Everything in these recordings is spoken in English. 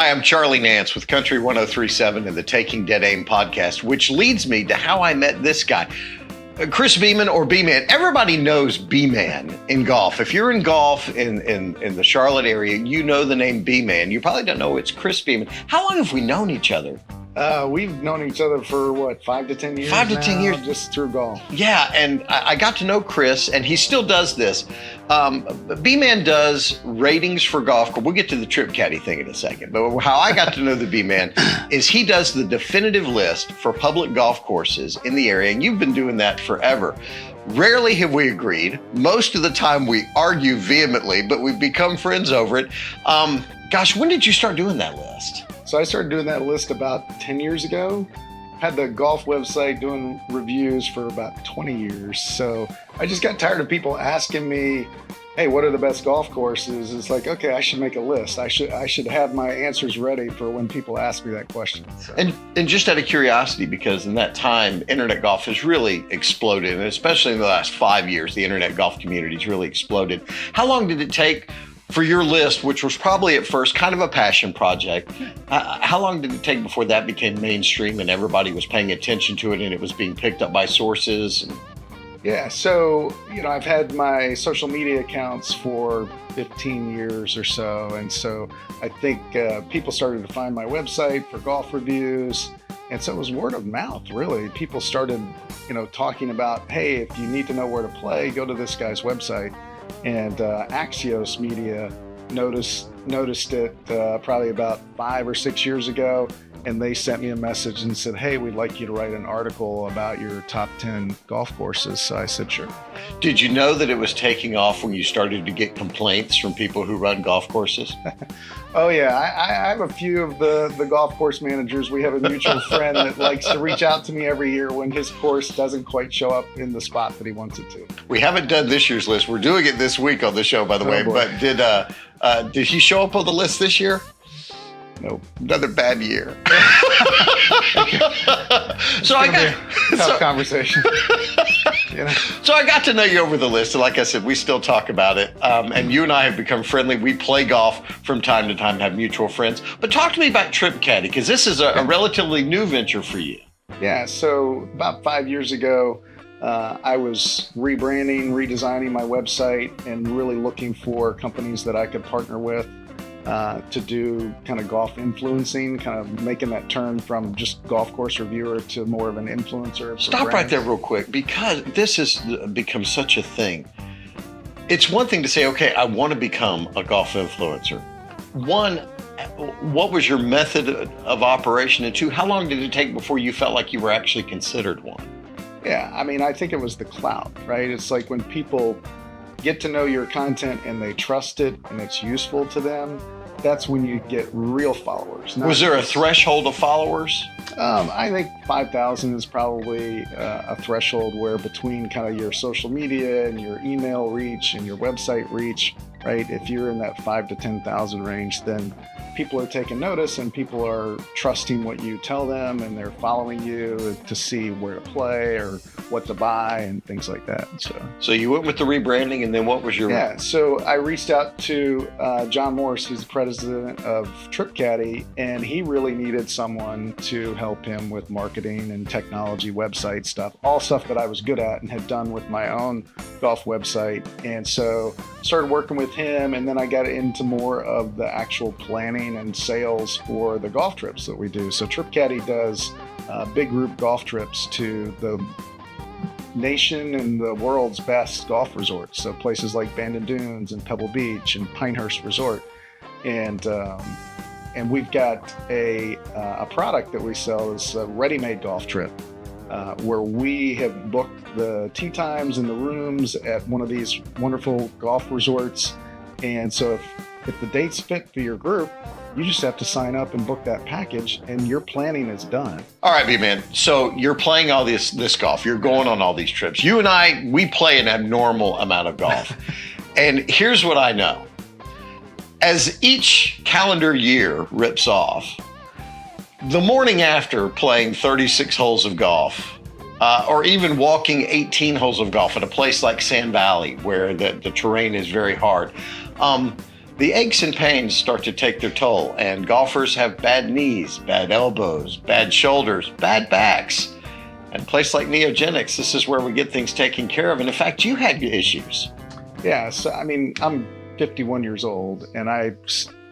Hi, I'm Charlie Nance with Country 1037 and the Taking Dead Aim podcast, which leads me to how I met this guy. Chris Beeman or B-Man. Everybody knows B-Man in golf. If you're in golf in the Charlotte area, you know the name B-Man. You probably don't know it's Chris Beeman. How long have we known each other? We've known each other for what, 5 to 10 years? 5 to 10 years. Just through golf. Yeah, and I got to know Chris, and he still does this. B-Man does ratings for golf. We'll get to the TripCaddie thing in a second, but how I got to know the B-Man is he does the definitive list for public golf courses in the area, and you've been doing that forever. Rarely have we agreed. Most of the time we argue vehemently, but we've become friends over it. Gosh, when did you start doing that list? So I started doing that list about 10 years ago. Had the golf website doing reviews for about 20 years. So I just got tired of people asking me, hey, what are the best golf courses? It's like, okay, I should make a list. I should have my answers ready for when people ask me that question. So. And just out of curiosity, because in that time, internet golf has really exploded, and especially in the last 5 years, the internet golf community has really exploded. How long did it take for your list, which was probably at first kind of a passion project? How long did it take before that became mainstream and everybody was paying attention to it and it was being picked up by sources? Yeah, so, I've had my social media accounts for 15 years or so. And so I think people started to find my website for golf reviews. And so it was word of mouth, really. People started, talking about, hey, if you need to know where to play, go to this guy's website. And Axios Media noticed it probably about 5 or 6 years ago, and they sent me a message and said, hey, we'd like you to write an article about your top 10 golf courses. So I said, sure. Did you know that it was taking off when you started to get complaints from people who run golf courses? Oh, yeah. I have a few of the golf course managers. We have a mutual friend that likes to reach out to me every year when his course doesn't quite show up in the spot that he wants it to. We haven't done this year's list. We're doing it this week on the show, by the way. Boy. But did he show up on the list this year? Nope. Another bad year. Tough conversation. So I got to know you over the list, and like I said, we still talk about it. And you and I have become friendly. We play golf from time to time, have mutual friends. But talk to me about TripCaddie, because this is a relatively new venture for you. Yeah. So about 5 years ago, I was rebranding, redesigning my website, and really looking for companies that I could partner with to do kind of golf influencing, kind of making that turn from just golf course reviewer to more of an influencer. Stop right there real quick, because this has become such a thing. It's one thing to say, okay, I want to become a golf influencer. One, what was your method of operation? And two, how long did it take before you felt like you were actually considered one? Yeah, I think it was the clout, right? It's like when people get to know your content and they trust it and it's useful to them, that's when you get real followers. Was there a threshold of followers? I think 5,000 is probably a threshold where between kind of your social media and your email reach and your website reach, right? If you're in that 5 to 10,000 range, then people are taking notice and people are trusting what you tell them, and they're following you to see where to play or what to buy and things like that. So you went with the rebranding, and then what was your... Yeah, so I reached out to John Morris, who's the president of TripCaddie, and he really needed someone to help him with marketing and technology, website stuff, all stuff that I was good at and had done with my own golf website. And so started working with him, and then I got into more of the actual planning and sales for the golf trips that we do. So TripCaddie does big group golf trips to the nation and the world's best golf resorts. So places like Bandon Dunes and Pebble Beach and Pinehurst Resort. And we've got a product that we sell is a ready-made golf trip where we have booked the tee times and the rooms at one of these wonderful golf resorts. And so if the dates fit for your group, you just have to sign up and book that package, and your planning is done. All right, B-Man. So you're playing all this golf. You're going on all these trips. You and I, we play an abnormal amount of golf. And here's what I know. As each calendar year rips off, the morning after playing 36 holes of golf, or even walking 18 holes of golf at a place like Sand Valley, where the terrain is very hard, the aches and pains start to take their toll, and golfers have bad knees, bad elbows, bad shoulders, bad backs. And a place like NeoGenix's, this is where we get things taken care of. And in fact, you had issues. Yeah, so I mean, I'm 51 years old, and I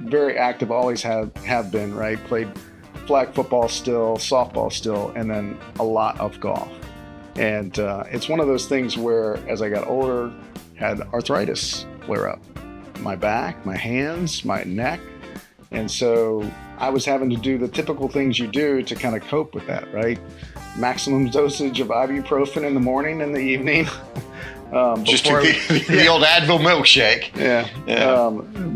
very active, always have been, right? Played flag football still, softball still, and then a lot of golf. And it's one of those things where, as I got older, had arthritis flare up. My back, my hands, my neck. And so I was having to do the typical things you do to kind of cope with that, right? Maximum dosage of ibuprofen in the morning and the evening. Just the old Advil milkshake. Yeah.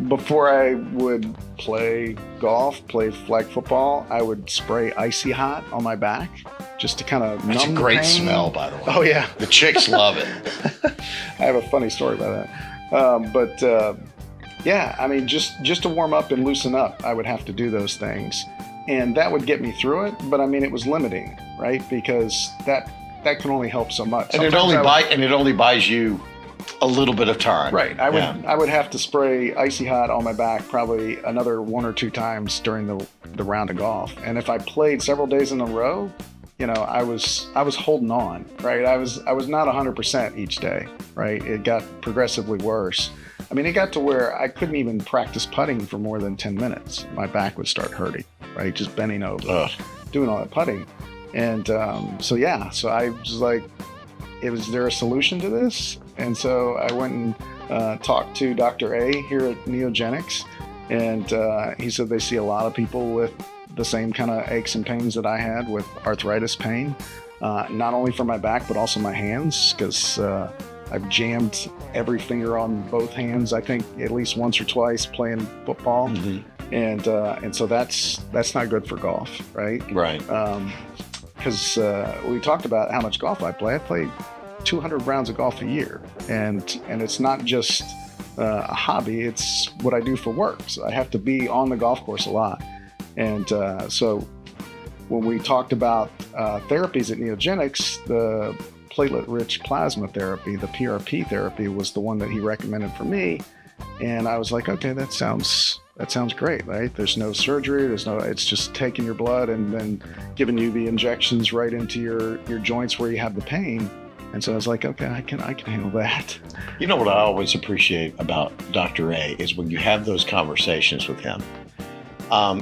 Before I would play golf, play flag football, I would spray icy hot on my back just to kind of numb the pain. That's a great smell, by the way. Oh, yeah. The chicks love it. I have a funny story about that. Yeah, I mean, just to warm up and loosen up, I would have to do those things. And that would get me through it. But I mean, it was limiting, right? Because that can only help so much. And it only buys you a little bit of time. Right. I would have to spray icy hot on my back probably another 1 or 2 times during the round of golf. And if I played several days in a row, you know, I was holding on, right? I was not 100% each day, right? It got progressively worse. I mean, it got to where I couldn't even practice putting for more than 10 minutes. My back would start hurting, right? Just bending over, doing all that putting. And so I was like, is there a solution to this? And so I went and talked to Dr. A here at NeoGenix's, and he said they see a lot of people with the same kind of aches and pains that I had with arthritis pain, not only for my back, but also my hands, because I've jammed every finger on both hands, I think at least once or twice playing football. Mm-hmm. And so that's not good for golf, right? Right. Because we talked about how much golf I play. I play 200 rounds of golf a year, and it's not just a hobby, it's what I do for work. So I have to be on the golf course a lot. And so when we talked about therapies at NeoGenix's, the Platelet Rich Plasma therapy, the PRP therapy, was the one that he recommended for me. And I was like, okay, that sounds great, right? There's no surgery, it's just taking your blood and then giving you the injections right into your joints where you have the pain. And so I was like, okay, I can handle that. You know what I always appreciate about Dr. A is when you have those conversations with him.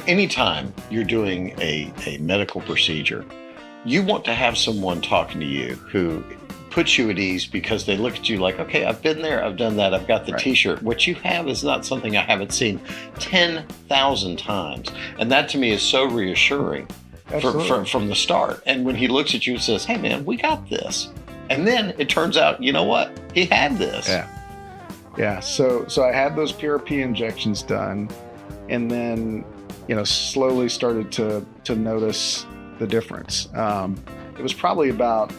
Anytime you're doing a medical procedure, you want to have someone talking to you who puts you at ease, because they look at you like, okay, I've been there, I've done that, I've got the t-shirt. What you have is not something I haven't seen 10,000 times. And that to me is so reassuring from the start. And when he looks at you and says, hey man, we got this. And then it turns out, you know what? He had this. Yeah. So I had those PRP injections done, and then, you know, slowly started to notice the difference. It was probably about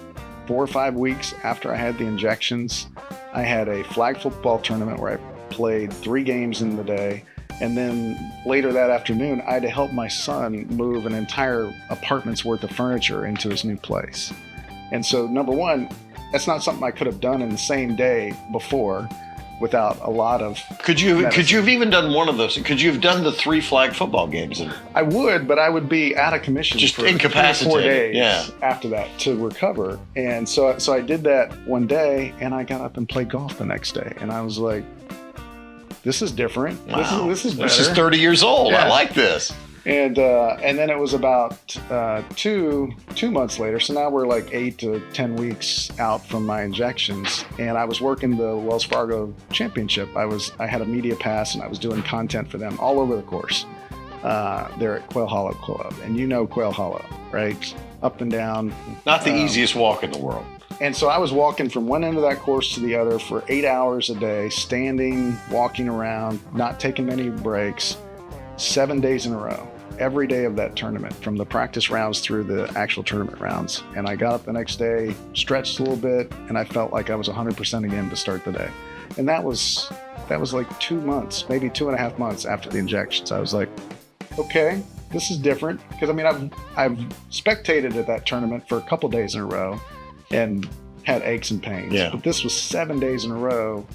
4 or 5 weeks after I had the injections. I had a flag football tournament where I played 3 games in the day. And then later that afternoon, I had to help my son move an entire apartment's worth of furniture into his new place. And so, number one, that's not something I could have done in the same day before without a lot of Could you have even done one of those? Could you have done the 3 flag football games? I would, but I would be out of commission just for incapacitated 3 or 4 days after that to recover. And so I did that one day, and I got up and played golf the next day. And I was like, this is different. Wow. This is better. This is 30 years old. Yeah. I like this. And then it was about 2 months later. So now we're like 8 to 10 weeks out from my injections. And I was working the Wells Fargo Championship. I had a media pass, and I was doing content for them all over the course. They're at Quail Hollow Club. And you know Quail Hollow, right? Up and down. Not the easiest walk in the world. And so I was walking from one end of that course to the other for 8 hours a day, standing, walking around, not taking many breaks, 7 days in a row, every day of that tournament, from the practice rounds through the actual tournament rounds. And I got up the next day, stretched a little bit, and I felt like I was 100% again to start the day. And that was like 2 months, maybe 2.5 months after the injections. I was like, okay, this is different. Because I mean, I've spectated at that tournament for a couple days in a row and had aches and pains. Yeah. But this was 7 days in a row,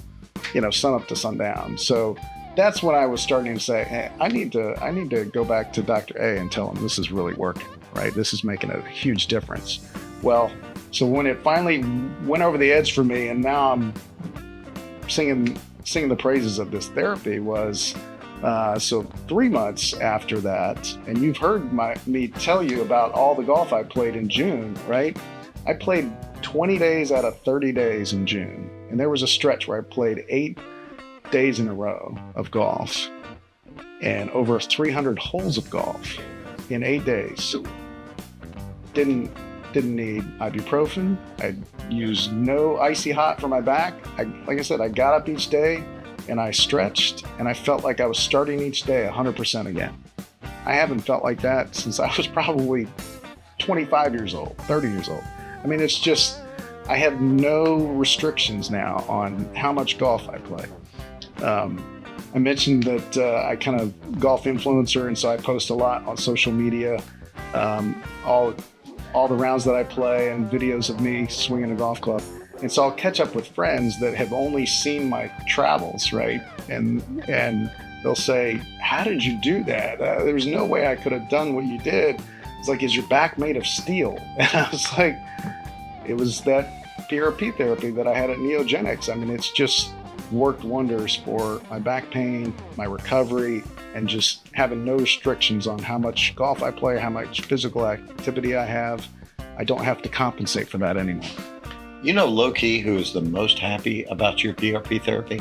you know, sun up to sundown. So that's when I was starting to say, hey, I need to go back to Dr. A and tell him this is really working, right? This is making a huge difference. Well, so when it finally went over the edge for me, and now I'm singing the praises of this therapy, was so 3 months after that, and you've heard me tell you about all the golf I played in June, right? I played 20 days out of 30 days in June, and there was a stretch where I played 8 days in a row of golf and over 300 holes of golf in 8 days. Didn't need ibuprofen. I used no icy hot for my back. Like I said, I got up each day and I stretched, and I felt like I was starting each day 100% again. I haven't felt like that since I was probably 25 years old, 30 years old. I mean, it's just, I have no restrictions now on how much golf I play. I mentioned that I kind of golf influencer, and so I post a lot on social media, all the rounds that I play and videos of me swinging a golf club. And so I'll catch up with friends that have only seen my travels, right? And they'll say, how did you do that? There's no way I could have done what you did. It's like, is your back made of steel? And I was like, it was that PRP therapy that I had at NeoGenix's. I mean, it's just worked wonders for my back pain, my recovery, and just having no restrictions on how much golf I play, how much physical activity I have. I don't have to compensate for that anymore. You know, low-key, who is the most happy about your PRP therapy?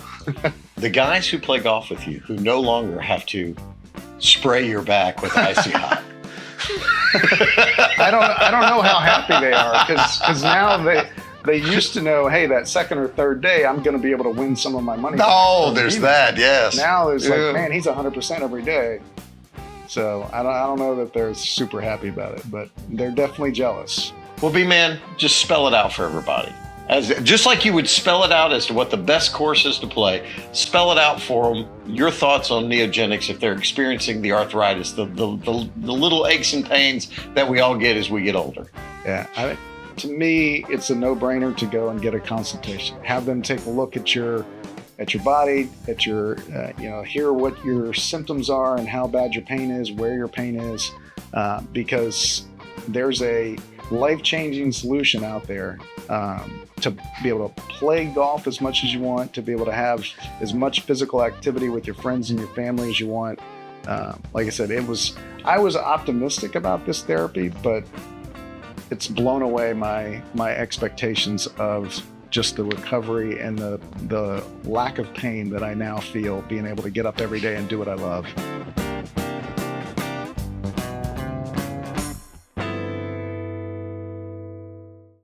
The guys who play golf with you, who no longer have to spray your back with icy hot. I don't know how happy they are, because now they used to know, hey, that second or third day, I'm going to be able to win some of my money. Oh, there's that, yes. Now it's like, man, he's 100% every day. So I don't know that they're super happy about it, but they're definitely jealous. Well, B-Man, just spell it out for everybody. Just like you would spell it out as to what the best course is to play, spell it out for them, your thoughts on NeoGenix's if they're experiencing the arthritis, the little aches and pains that we all get as we get older. Yeah, to me, it's a no-brainer to go and get a consultation. Have them take a look at your body, at your, hear what your symptoms are and how bad your pain is, where your pain is, because there's a life-changing solution out there to be able to play golf as much as you want, to be able to have as much physical activity with your friends and your family as you want. Like I said, I was optimistic about this therapy, but it's blown away my expectations of just the recovery and the lack of pain that I now feel being able to get up every day and do what I love.